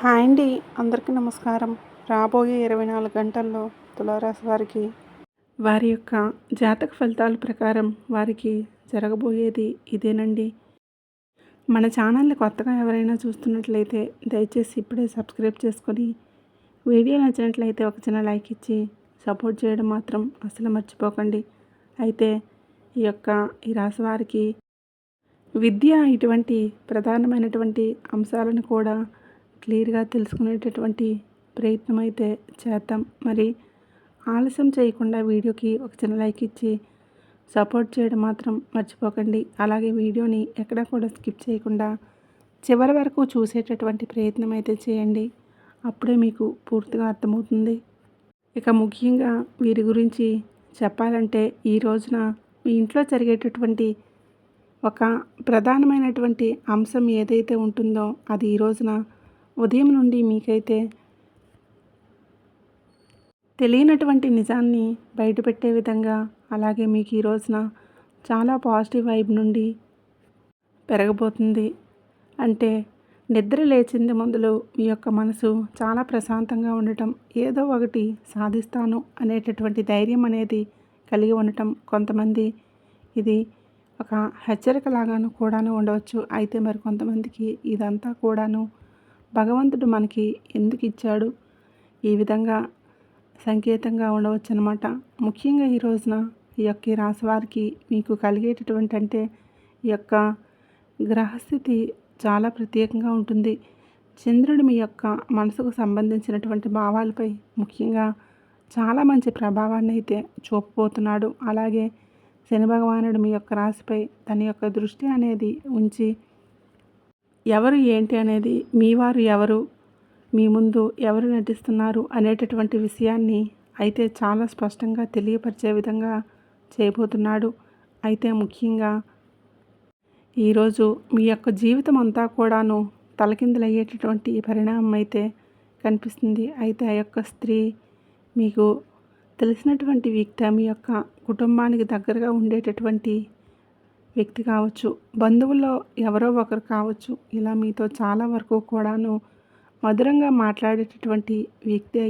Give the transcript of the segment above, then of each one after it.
Hi అండి. అందరికీ నమస్కారం. రాబోయే 24 గంటల్లో తులారాశి వారికి వారి యొక్క జాతక ఫలితాల ప్రకారం వారికి జరగబోయేది ఇదేనండి. మన ఛానల్ని కొత్తగా ఎవరైనా చూస్తున్నట్లయితే దయచేసి ఇప్పుడే సబ్స్క్రైబ్ చేసుకొని వీడియో నచ్చినట్లయితే ఒక చిన్న లైక్ ఇచ్చి సపోర్ట్ చేయడం మాత్రం అసలు మర్చిపోకండి. అయితే ఈ రాశి వారికి విద్య ఇటువంటి ప్రధానమైనటువంటి అంశాలను కూడా క్లియర్గా తెలుసుకునేటటువంటి ప్రయత్నం అయితే చేద్దాం. మరి ఆలస్యం చేయకుండా వీడియోకి ఒక చిన్న లైక్ ఇచ్చి సపోర్ట్ చేయడం మాత్రం మర్చిపోకండి. అలాగే వీడియోని ఎక్కడా కూడా స్కిప్ చేయకుండా చివరి వరకు చూసేటటువంటి ప్రయత్నం అయితే చేయండి. అప్పుడే మీకు పూర్తిగా అర్థమవుతుంది. ఇక ముఖ్యంగా వీరి గురించి చెప్పాలంటే ఈ రోజున మీ ఇంట్లో జరిగేటటువంటి ఒక ప్రధానమైనటువంటి అంశం ఏదైతే ఉంటుందో అది ఈ రోజున ఉదయం నుండి మీకైతే తెలియనటువంటి నిజాన్ని బయటపెట్టే విధంగా, అలాగే మీకు ఈ రోజున చాలా పాజిటివ్ వైబ్ నుండి పెరగబోతుంది. అంటే నిద్ర లేచింది మొదలు మీ యొక్క మనసు చాలా ప్రశాంతంగా ఉండటం, ఏదో ఒకటి సాధిస్తాను అనేటటువంటి ధైర్యం అనేది కలిగి ఉండటం. కొంతమంది ఇది ఒక హెచ్చరిక లాగాను కూడాను ఉండవచ్చు. అయితే మరి కొంతమందికి ఇదంతా కూడాను భగవంతుడు మనకి ఎందుకు ఇచ్చాడు, ఈ విధంగా సంకేతంగా ఉండవచ్చు అన్నమాట. ముఖ్యంగా ఈ రోజున ఈ రాశి వారికి మీకు కలిగేటటువంటి అంటే ఈ యొక్క గ్రహస్థితి చాలా ప్రత్యేకంగా ఉంటుంది. చంద్రుడు మీ యొక్క మనసుకు సంబంధించినటువంటి భావాలపై ముఖ్యంగా చాలా మంచి ప్రభావాన్ని అయితే చూపబోతున్నాడు. అలాగే శని భగవానుడు మీ యొక్క రాశిపై తన యొక్క దృష్టి అనేది ఉంచి ఎవరు ఏంటి అనేది, మీ వారు ఎవరు, మీ ముందు ఎవరు నటిస్తున్నారు అనేటటువంటి విషయాన్ని అయితే చాలా స్పష్టంగా తెలియపరిచే విధంగా చేయబోతున్నాడు. అయితే ముఖ్యంగా ఈరోజు మీ యొక్క జీవితం అంతా కూడాను తలకిందులయ్యేటటువంటి పరిణామం అయితే కనిపిస్తుంది. అయితే ఆ యొక్క స్త్రీ మీకు తెలిసినటువంటి వ్యక్తి, మీ యొక్క కుటుంబానికి దగ్గరగా ఉండేటటువంటి వ్యక్తి కావచ్చు, బంధువుల్లో ఎవరో ఒకరు కావచ్చు. ఇలా మీతో చాలా వరకు కూడాను మధురంగా మాట్లాడేటటువంటి వ్యక్తి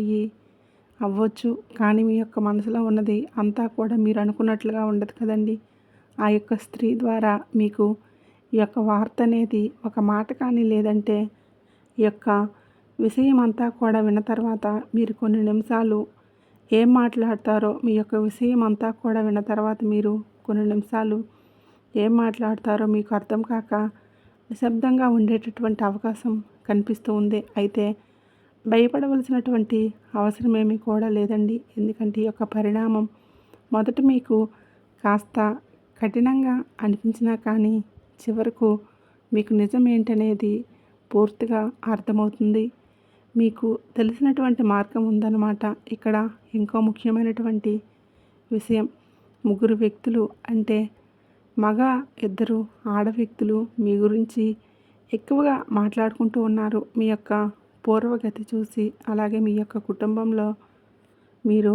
అవ్వచ్చు. కానీ మీ యొక్క మనసులో ఉన్నది అంతా కూడా మీరు అనుకున్నట్లుగా ఉండదు కదండి. ఆ యొక్క స్త్రీ ద్వారా మీకు ఈ యొక్క వార్త అనేది ఒక మాట కానీ లేదంటే ఈ యొక్క విషయం అంతా కూడా విన్న తర్వాత మీరు కొన్ని నిమిషాలు ఏం మాట్లాడతారో, మీ యొక్క విషయం అంతా కూడా విన్న తర్వాత మీరు కొన్ని నిమిషాలు ఏం మాట్లాడతారో మీకు అర్థం కాక నిశ్శబ్దంగా ఉండేటటువంటి అవకాశం కనిపిస్తూ ఉంది. అయితే భయపడవలసినటువంటి అవసరమేమీ కూడా లేదండి. ఎందుకంటే ఈ యొక్క పరిణామం మొదట మీకు కాస్త కఠినంగా అనిపించినా కానీ చివరకు మీకు నిజం ఏంటనేది పూర్తిగా అర్థమవుతుంది. మీకు తెలిసినటువంటి మార్గం ఉందన్నమాట. ఇక్కడ ఇంకో ముఖ్యమైనటువంటి విషయం, ముగ్గురు వ్యక్తులు అంటే మగ ఇద్దరు ఆడ వ్యక్తులు మీ గురించి ఎక్కువగా మాట్లాడుకుంటూ ఉన్నారు. మీ యొక్క పూర్వగతి చూసి, అలాగే మీ యొక్క కుటుంబంలో మీరు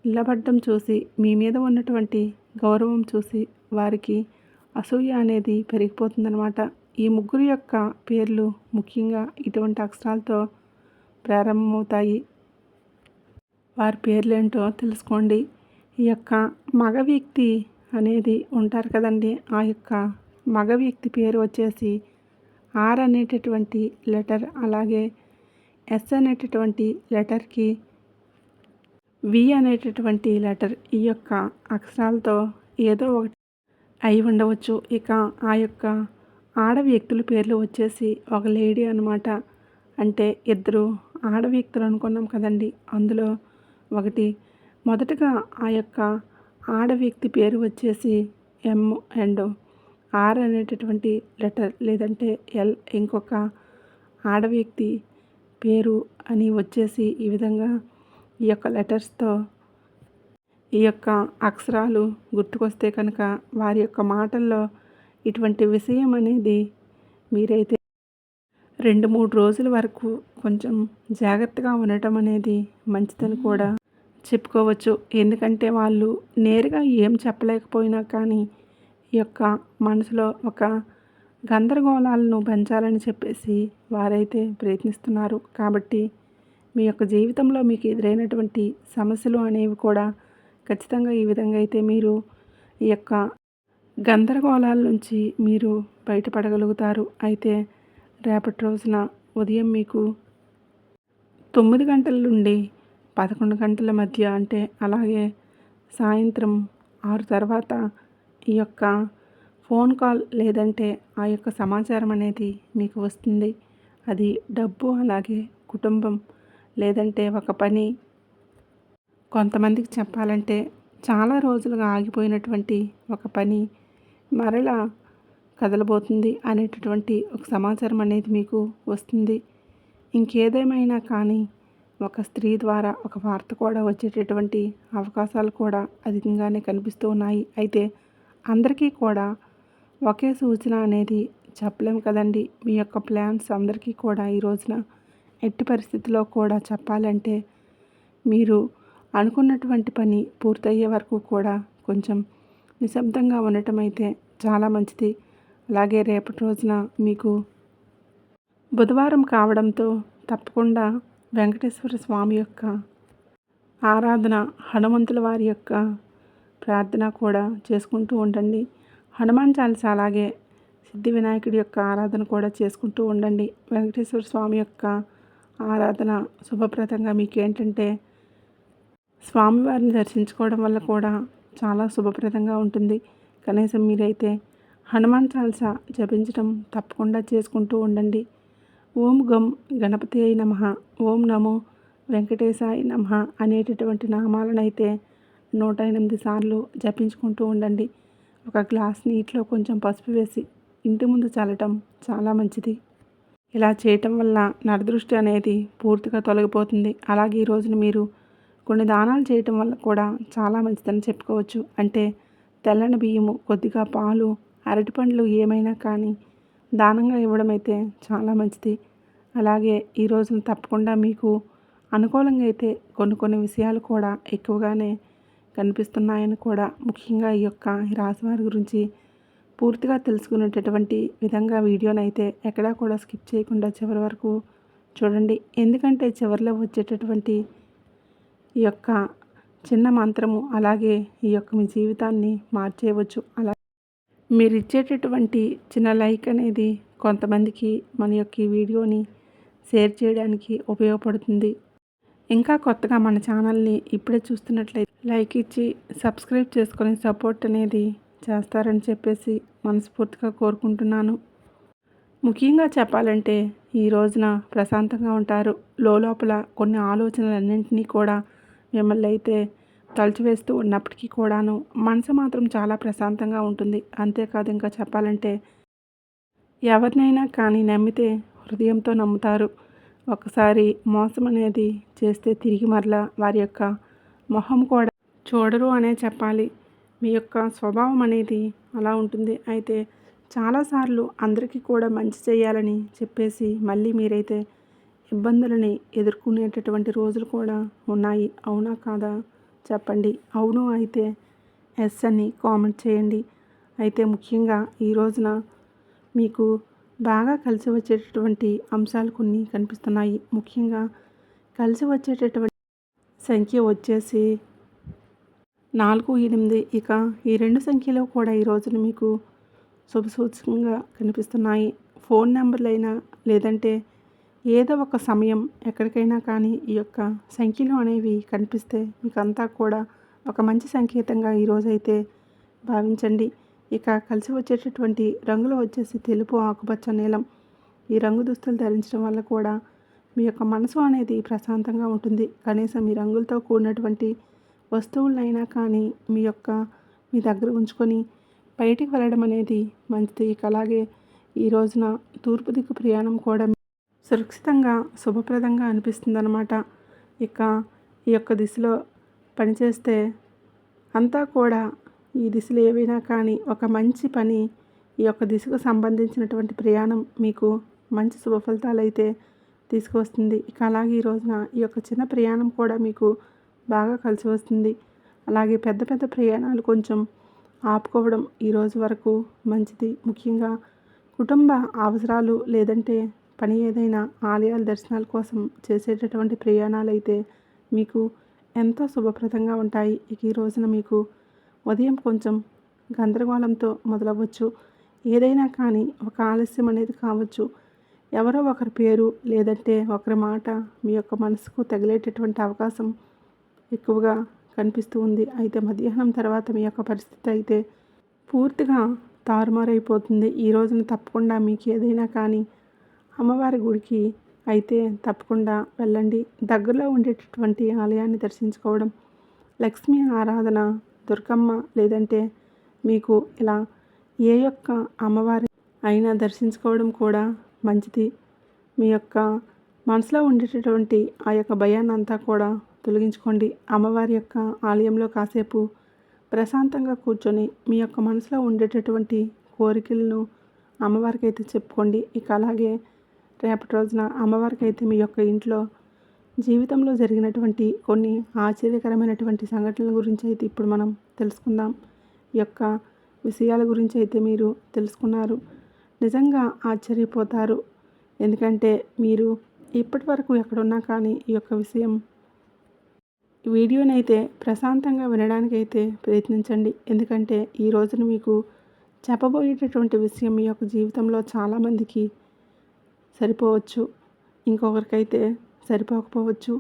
నిలబడడం చూసి, మీ మీద ఉన్నటువంటి గౌరవం చూసి వారికి అసూయ అనేది పెరిగిపోతుందన్నమాట. ఈ ముగ్గురు యొక్క పేర్లు ముఖ్యంగా ఇటువంటి అక్షరాలతో ప్రారంభమవుతాయి. వారి పేర్లేంటో తెలుసుకోండి. ఈ యొక్క మగ వ్యక్తి అనేది ఉంటారు కదండి, ఆ యొక్క మగ వ్యక్తి పేరు వచ్చేసి ఆర్ అనేటటువంటి లెటర్, అలాగే ఎస్ అనేటటువంటి లెటర్కి వి అనేటటువంటి లెటర్, ఈ యొక్క అక్షరాలతో ఏదో ఒకటి అయి ఉండవచ్చు. ఇక ఆ యొక్క ఆడ వ్యక్తుల పేర్లు వచ్చేసి ఒక లేడీ అనమాట. అంటే ఇద్దరు ఆడ వ్యక్తులు అనుకున్నాం కదండి, అందులో ఒకటి. మొదటగా ఆ యొక్క ఆడ వ్యక్తి పేరు వచ్చేసి ఎం అండ్ ఆర్ అనేటటువంటి లెటర్, లేదంటే ఎల్ ఇంకొక ఆడ వ్యక్తి పేరు అని వచ్చేసి ఈ విధంగా ఈ యొక్క లెటర్స్తో ఈ యొక్క అక్షరాలు గుర్తుకొస్తే కనుక వారి యొక్క మాటల్లో ఇటువంటి విషయం అనేది మీరైతే 2-3 రోజుల వరకు కొంచెం జాగ్రత్తగా ఉండటం అనేది మంచిదని కూడా చెప్పుకోవచ్చు. ఎందుకంటే వాళ్ళు నేరుగా ఏం చెప్పలేకపోయినా కానీ ఈ యొక్క మనసులో ఒక గందరగోళాలను పెంచాలని చెప్పేసి వారైతే ప్రయత్నిస్తున్నారు. కాబట్టి మీ యొక్క జీవితంలో మీకు ఎదురైనటువంటి సమస్యలు అనేవి కూడా ఖచ్చితంగా ఈ విధంగా అయితే మీరు ఈ యొక్క గందరగోళాల నుంచి మీరు బయటపడగలుగుతారు. అయితే రేపటి రోజున ఉదయం మీకు 9 గంటల నుండి 11 గంటల మధ్య, అంటే అలాగే సాయంత్రం 6 తర్వాత ఈ యొక్క ఫోన్ కాల్ లేదంటే ఆ యొక్క సమాచారం అనేది మీకు వస్తుంది. అది డబ్బు, అలాగే కుటుంబం, లేదంటే ఒక పని, కొంతమందికి చెప్పాలంటే చాలా రోజులుగా ఆగిపోయినటువంటి ఒక పని మరలా కదలబోతుంది అనేటటువంటి ఒక సమాచారం అనేది మీకు వస్తుంది. ఇంకేదేమైనా కానీ ఒక స్త్రీ ద్వారా ఒక వార్త కూడా వచ్చేటటువంటి అవకాశాలు కూడా అధికంగానే కనిపిస్తూ ఉన్నాయి. అయితే అందరికీ కూడా ఒకే సూచన అనేది చెప్పలేము కదండి. మీ యొక్క ప్లాన్స్ అందరికీ కూడా ఈ రోజున ఎట్టి పరిస్థితిలో కూడా చెప్పాలంటే మీరు అనుకున్నటువంటి పని పూర్తయ్యే వరకు కూడా కొంచెం నిశ్శబ్దంగా ఉండటం అయితే చాలా మంచిది. అలాగే రేపటి రోజున మీకు బుధవారం కావడంతో తప్పకుండా వెంకటేశ్వర స్వామి యొక్క ఆరాధన, హనుమంతుల వారి యొక్క ప్రార్థన కూడా చేసుకుంటూ ఉండండి. హనుమాన్ చాలీసా, అలాగే సిద్ధి వినాయకుడి యొక్క ఆరాధన కూడా చేసుకుంటూ ఉండండి. వెంకటేశ్వర స్వామి యొక్క ఆరాధన శుభప్రదంగా మీకు ఏంటంటే స్వామివారిని దర్శించుకోవడం వల్ల కూడా చాలా శుభప్రదంగా ఉంటుంది. కనీసం మీరైతే హనుమాన్ చాలీసా జపించడం తప్పకుండా చేసుకుంటూ ఉండండి. ఓం గం గణపతి అయి నమః, ఓం నమో వెంకటేశాయ నమః అనేటటువంటి నామాలనైతే 108 సార్లు జపించుకుంటూ ఉండండి. ఒక గ్లాస్ నీటిలో కొంచెం పసుపు వేసి ఇంటి ముందు చల్లటం చాలా మంచిది. ఇలా చేయటం వల్ల నరదృష్టి అనేది పూర్తిగా తొలగిపోతుంది. అలాగే ఈ రోజున మీరు కొన్ని దానాలు చేయటం వల్ల కూడా చాలా మంచిదని చెప్పుకోవచ్చు. అంటే తెల్లని బియ్యము, కొద్దిగా పాలు, అరటిపండ్లు ఏమైనా కానీ దానంగా ఇవ్వడం అయితే చాలా మంచిది. అలాగే ఈ రోజున తప్పకుండా మీకు అనుకూలంగా అయితే కొన్ని విషయాలు కూడా ఎక్కువగానే కనిపిస్తున్నాయని కూడా, ముఖ్యంగా ఈ యొక్క రాశివారి గురించి పూర్తిగా తెలుసుకునేటటువంటి విధంగా వీడియోనైతే ఎక్కడా కూడా స్కిప్ చేయకుండా చివరి వరకు చూడండి. ఎందుకంటే చివరిలో వచ్చేటటువంటి ఈ యొక్క చిన్న మంత్రము అలాగే ఈ యొక్క మీ జీవితాన్ని మార్చేయవచ్చు. అలా మీరు ఇచ్చేటటువంటి చిన్న లైక్ అనేది కొంతమందికి మన యొక్క ఈ వీడియోని షేర్ చేయడానికి ఉపయోగపడుతుంది. ఇంకా కొత్తగా మన ఛానల్ని ఇప్పుడే చూస్తున్నట్లయితే లైక్ ఇచ్చి సబ్స్క్రైబ్ చేసుకొని సపోర్ట్ అనేది చేస్తారని చెప్పేసి మనస్ఫూర్తిగా కోరుకుంటున్నాను. ముఖ్యంగా చెప్పాలంటే ఈ రోజున ప్రశాంతంగా ఉంటారు. లోపల కొన్ని ఆలోచనలన్నింటినీ కూడా మిమ్మల్ని అయితే తలచివేస్తూ ఉన్నప్పటికీ కూడాను మనసు మాత్రం చాలా ప్రశాంతంగా ఉంటుంది. అంతేకాదు, ఇంకా చెప్పాలంటే ఎవరినైనా కానీ నమ్మితే హృదయంతో నమ్ముతారు. ఒకసారి మోసం అనేది చేస్తే తిరిగి మరలా వారి యొక్క మొహం కూడా చూడరు అనే చెప్పాలి. మీ యొక్క స్వభావం అనేది అలా ఉంటుంది. అయితే చాలాసార్లు అందరికీ కూడా మంచి చేయాలని చెప్పేసి మళ్ళీ మీరైతే ఇబ్బందులని ఎదుర్కొనేటటువంటి రోజులు కూడా ఉన్నాయి. అవునా కాదా చెప్పండి. అవును అయితే ఎస్ అని కామెంట్ చేయండి. అయితే ముఖ్యంగా ఈ రోజున మీకు బాగా కలిసి వచ్చేటటువంటి అంశాలు కొన్ని కనిపిస్తున్నాయి. ముఖ్యంగా కలిసి వచ్చేటటువంటి సంఖ్య వచ్చేసి 4, 8. ఇక ఈ 2 సంఖ్యలో కూడా ఈ రోజున మీకు శుభసూచకంగా కనిపిస్తున్నాయి. ఫోన్ నెంబర్లైనా లేదంటే ఏదో ఒక సమయం ఎక్కడికైనా కానీ ఈ యొక్క సంఖ్యలు అనేవి కనిపిస్తే మీకు అంతా కూడా ఒక మంచి సంకేతంగా ఈరోజైతే భావించండి. ఇక కలిసి వచ్చేటటువంటి రంగులు వచ్చేసి తెలుపు, ఆకుపచ్చ, నీలం. ఈ రంగు దుస్తులు ధరించడం వల్ల కూడా మీ యొక్క మనసు అనేది ప్రశాంతంగా ఉంటుంది. కనీసం ఈ రంగులతో కూడినటువంటి వస్తువులైనా కానీ మీ దగ్గర ఉంచుకొని బయటికి వెళ్ళడం అనేది మంచిది. ఇక అలాగే ఈ రోజున తూర్పు దిక్కు ప్రయాణం కూడా సురక్షితంగా శుభప్రదంగా అనిపిస్తుందన్నమాట. ఇక ఈ యొక్క దిశలో పనిచేస్తే అంతా కూడా ఈ దిశలు ఏవైనా కానీ ఒక మంచి పని, ఈ యొక్క దిశకు సంబంధించినటువంటి ప్రయాణం మీకు మంచి శుభ ఫలితాలు అయితే తీసుకువస్తుంది. ఇక అలాగే ఈ రోజున ఈ యొక్క చిన్న ప్రయాణం కూడా మీకు బాగా కలిసి వస్తుంది. అలాగే పెద్ద పెద్ద ప్రయాణాలు కొంచెం ఆపుకోవడం ఈ రోజు వరకు మంచిది. ముఖ్యంగా కుటుంబ అవసరాలు లేదంటే పని ఏదైనా ఆలయాల దర్శనాల కోసం చేసేటటువంటి ప్రయాణాలైతే మీకు ఎంతో శుభప్రదంగా ఉంటాయి. ఇక ఈ రోజున మీకు ఉదయం కొంచెం గందరగోళంతో మొదలవ్వచ్చు. ఏదైనా కానీ ఒక ఆలస్యం అనేది కావచ్చు. ఎవరో ఒకరి పేరు లేదంటే ఒకరి మాట మీ యొక్క మనసుకు తగిలేటటువంటి అవకాశం ఎక్కువగా కనిపిస్తూ ఉంది. అయితే మధ్యాహ్నం తర్వాత మీ యొక్క పరిస్థితి అయితే పూర్తిగా తారుమారైపోతుంది. ఈ రోజున తప్పకుండా మీకు ఏదైనా కానీ అమ్మవారి గుడికి అయితే తప్పకుండా వెళ్ళండి. దగ్గరలో ఉండేటటువంటి ఆలయాన్ని దర్శించుకోవడం, లక్ష్మీ ఆరాధన, దుర్గమ్మ లేదంటే మీకు ఇలా ఏ యొక్క అమ్మవారి అయినా దర్శించుకోవడం కూడా మంచిది. మీ యొక్క మనసులో ఉండేటటువంటి ఆ యొక్క భయాన్నంతా కూడా తొలగించుకోండి. అమ్మవారి యొక్క ఆలయంలో కాసేపు ప్రశాంతంగా కూర్చొని మీ యొక్క మనసులో ఉండేటటువంటి కోరికలను అమ్మవారికి అయితే చెప్పుకోండి. ఇక అలాగే రేపటి రోజున అమ్మవారికి అయితే మీ యొక్క ఇంట్లో జీవితంలో జరిగినటువంటి కొన్ని ఆశ్చర్యకరమైనటువంటి సంఘటనల గురించి అయితే ఇప్పుడు మనం తెలుసుకుందాం. ఈ యొక్క విషయాల గురించి అయితే మీరు తెలుసుకున్నారు. నిజంగా ఆశ్చర్యపోతారు. ఎందుకంటే మీరు ఇప్పటి వరకు ఎక్కడున్నా కానీ ఈ యొక్క విషయం వీడియోనైతే ప్రశాంతంగా వినడానికైతే ప్రయత్నించండి. ఎందుకంటే ఈ రోజున మీకు చెప్పబోయేటటువంటి విషయం మీ యొక్క జీవితంలో చాలామందికి సరిపోవచ్చు, ఇంకొకరికైతే సరిపోకపోవచ్చు.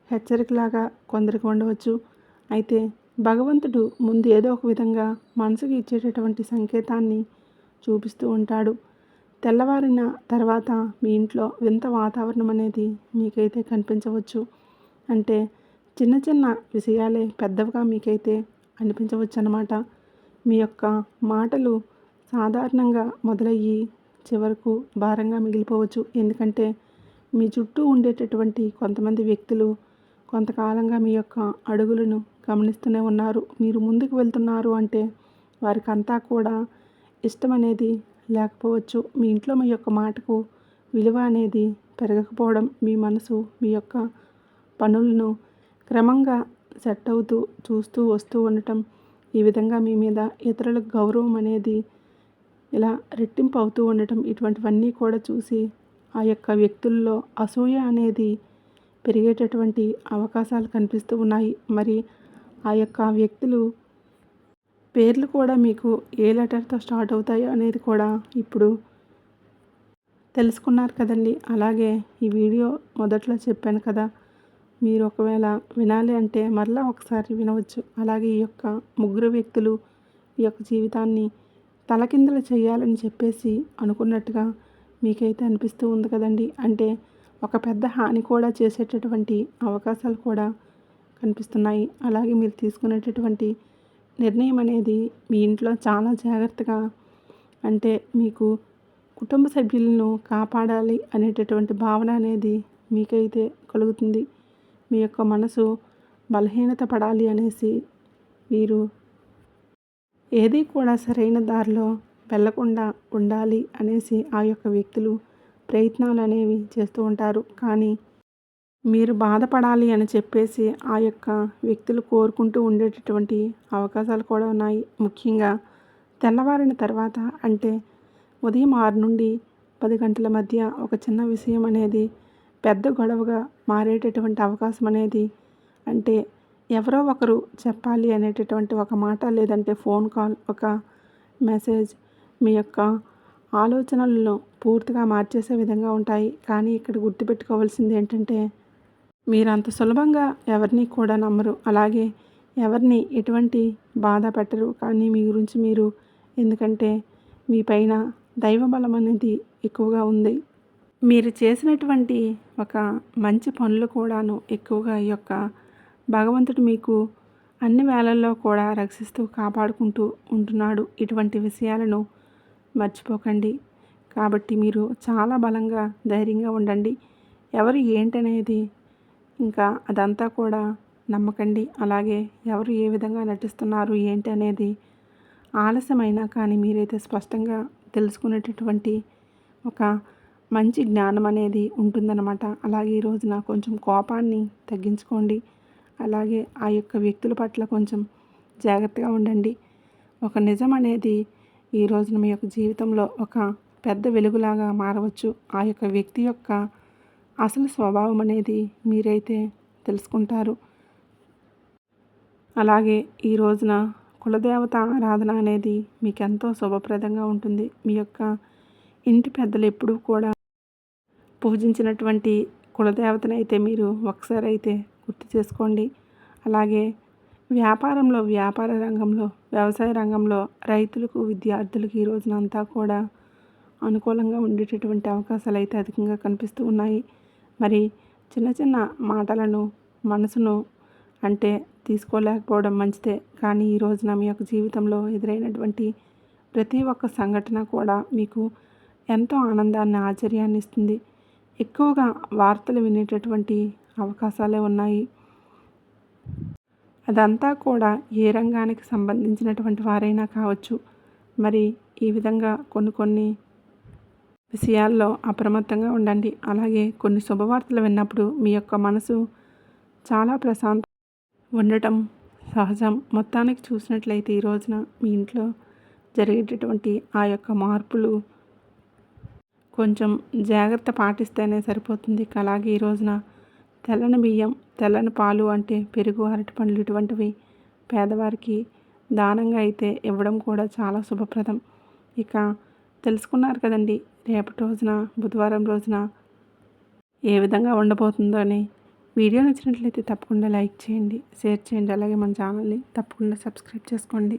హెచ్చరికలాగా కొందరికి ఉండవచ్చు. అయితే భగవంతుడు ముందు ఏదో ఒక విధంగా మనసుకి ఇచ్చేటటువంటి సంకేతాన్ని చూపిస్తూ ఉంటాడు. తెల్లవారిన తర్వాత మీ ఇంట్లో వింత వాతావరణం అనేది మీకైతే కనిపించవచ్చు. అంటే చిన్న చిన్న విషయాలే పెద్దవిగా మీకైతే అనిపించవచ్చు అన్నమాట. మీ యొక్క మాటలు సాధారణంగా మొదలయ్యి చివరకు భారంగా మిగిలిపోవచ్చు. ఎందుకంటే మీ చుట్టూ ఉండేటటువంటి కొంతమంది వ్యక్తులు కొంతకాలంగా మీ యొక్క అడుగులను గమనిస్తూనే ఉన్నారు. మీరు ముందుకు వెళ్తున్నారు అంటే వారికి అంతా కూడా ఇష్టం అనేది లేకపోవచ్చు. మీ ఇంట్లో మీ యొక్క మాటకు విలువ అనేది పెరగకపోవడం, మీ మనసు మీ యొక్క పనులను క్రమంగా సెట్ అవుతూ చూస్తూ వస్తూ ఉండటం, ఈ విధంగా మీ మీద ఇతరులకు గౌరవం అనేది ఇలా రెట్టింపు అవుతూ ఉండటం, ఇటువంటివన్నీ కూడా చూసి ఆ యొక్క వ్యక్తుల్లో అసూయ అనేది పెరిగేటటువంటి అవకాశాలు కనిపిస్తూ ఉన్నాయి. మరి ఆ యొక్క వ్యక్తులు పేర్లు కూడా మీకు ఏ లెటర్తో స్టార్ట్ అవుతాయో అనేది కూడా ఇప్పుడు తెలుసుకున్నారు కదండి. అలాగే ఈ వీడియో మొదట్లో చెప్పాను కదా, మీరు ఒకవేళ వినాలి అంటే మరలా ఒకసారి వినవచ్చు. అలాగే ఈ యొక్క ముగ్గురు వ్యక్తులు ఈ యొక్క జీవితాన్ని తలకిందులు చేయాలని చెప్పేసి అనుకున్నట్టుగా మీకైతే అనిపిస్తూ ఉంది కదండి. అంటే ఒక పెద్ద హాని కూడా చేసేటటువంటి అవకాశాలు కూడా కనిపిస్తున్నాయి. అలాగే మీరు తీసుకునేటటువంటి నిర్ణయం అనేది మీ ఇంట్లో చాలా జాగ్రత్తగా, అంటే మీకు కుటుంబ సభ్యులను కాపాడాలి అనేటటువంటి భావన అనేది మీకైతే కలుగుతుంది. మీ యొక్క మనసు బలహీనత పడాలి అనేసి మీరు ఏది కూడా సరైన దారిలో వెళ్ళకుండా ఉండాలి అనేసి ఆ యొక్క వ్యక్తులు ప్రయత్నాలు అనేవి చేస్తూ ఉంటారు. కానీ మీరు బాధపడాలి అని చెప్పేసి ఆ యొక్క వ్యక్తులు కోరుకుంటూ ఉండేటటువంటి అవకాశాలు కూడా ఉన్నాయి. ముఖ్యంగా తెల్లవారిన తర్వాత, అంటే ఉదయం 6 నుండి 10 గంటల మధ్య ఒక చిన్న విషయం అనేది పెద్ద గొడవగా మారేటటువంటి అవకాశం అనేది, అంటే ఎవరో ఒకరు చెప్పాలి అనేటటువంటి ఒక మాట లేదంటే ఫోన్ కాల్, ఒక మెసేజ్ మీ యొక్క ఆలోచనలను పూర్తిగా మార్చేసే విధంగా ఉంటాయి. కానీ ఇక్కడ గుర్తుపెట్టుకోవాల్సింది ఏంటంటే మీరు అంత సులభంగా ఎవరిని కూడా నమ్మరు. అలాగే ఎవరిని ఎటువంటి బాధ పెట్టరు. కానీ మీ గురించి మీరు, ఎందుకంటే మీ పైన దైవబలం అనేది ఎక్కువగా ఉంది. మీరు చేసినటువంటి ఒక మంచి పనులు కూడాను ఎక్కువగా ఈ యొక్క భగవంతుడు మీకు అన్ని వేళల్లో కూడా రక్షిస్తూ కాపాడుకుంటూ ఉంటున్నాడు. ఇటువంటి విషయాలను మర్చిపోకండి. కాబట్టి మీరు చాలా బలంగా ధైర్యంగా ఉండండి. ఎవరు ఏంటనేది ఇంకా అదంతా కూడా నమ్మకండి. అలాగే ఎవరు ఏ విధంగా నటిస్తున్నారు ఏంటి అనేది ఆలస్యమైనా కానీ మీరైతే స్పష్టంగా తెలుసుకునేటటువంటి ఒక మంచి జ్ఞానం అనేది ఉంటుందన్నమాట. అలాగే ఈ రోజున కొంచెం కోపాన్ని తగ్గించుకోండి. అలాగే ఆ యొక్క వ్యక్తుల పట్ల కొంచెం జాగ్రత్తగా ఉండండి. ఒక నిజం అనేది ఈ రోజున మీ యొక్క జీవితంలో ఒక పెద్ద వెలుగులాగా మారవచ్చు. ఆ యొక్క వ్యక్తి యొక్క అసలు స్వభావం అనేది మీరైతే తెలుసుకుంటారు. అలాగే ఈ రోజున కులదేవత ఆరాధన అనేది మీకెంతో శుభప్రదంగా ఉంటుంది. మీ యొక్క ఇంటి పెద్దలు ఎప్పుడూ కూడా పూజించినటువంటి కులదేవతనైతే మీరు ఒకసారి అయితే గుర్తు చేసుకోండి. అలాగే వ్యాపార రంగంలో, వ్యవసాయ రంగంలో రైతులకు, విద్యార్థులకు ఈ రోజునంతా కూడా అనుకూలంగా ఉండేటటువంటి అవకాశాలు అయితే అధికంగా కనిపిస్తూ ఉన్నాయి. మరి చిన్న చిన్న మాటలను మనసును అంటే తీసుకోలేకపోవడం మంచిదే. కానీ ఈ రోజున మీ యొక్క జీవితంలో ఎదురైనటువంటి ప్రతి ఒక్క సంఘటన కూడా మీకు ఎంతో ఆనందాన్ని, ఆశ్చర్యాన్ని ఇస్తుంది. ఎక్కువగా వార్తలు వినేటటువంటి అవకాశాలే ఉన్నాయి. అదంతా కూడా ఏ రంగానికి సంబంధించినటువంటి వారైనా కావచ్చు. మరి ఈ విధంగా కొన్ని విషయాల్లో అప్రమత్తంగా ఉండండి. అలాగే కొన్ని శుభవార్తలు విన్నప్పుడు మీ యొక్క మనసు చాలా ప్రశాంతంగా ఉండటం సహజం. మొత్తానికి చూసినట్లయితే ఈ రోజున మీ ఇంట్లో జరిగేటటువంటి ఆ యొక్క మార్పులు కొంచెం జాగ్రత్త పాటిస్తేనే సరిపోతుంది. అలాగే ఈ రోజున తెల్లని బియ్యం, తెల్లని పాలు అంటే పెరుగు, అరటిపండ్లు ఇటువంటివి పేదవారికి దానంగా అయితే ఇవ్వడం కూడా చాలా శుభప్రదం. ఇక తెలుసుకున్నారు కదండి, రేపటి రోజున బుధవారం రోజున ఏ విధంగా ఉండబోతుందో అని. వీడియో నచ్చినట్లయితే తప్పకుండా లైక్ చేయండి, షేర్ చేయండి. అలాగే మన ఛానల్ని తప్పకుండా సబ్స్క్రైబ్ చేసుకోండి.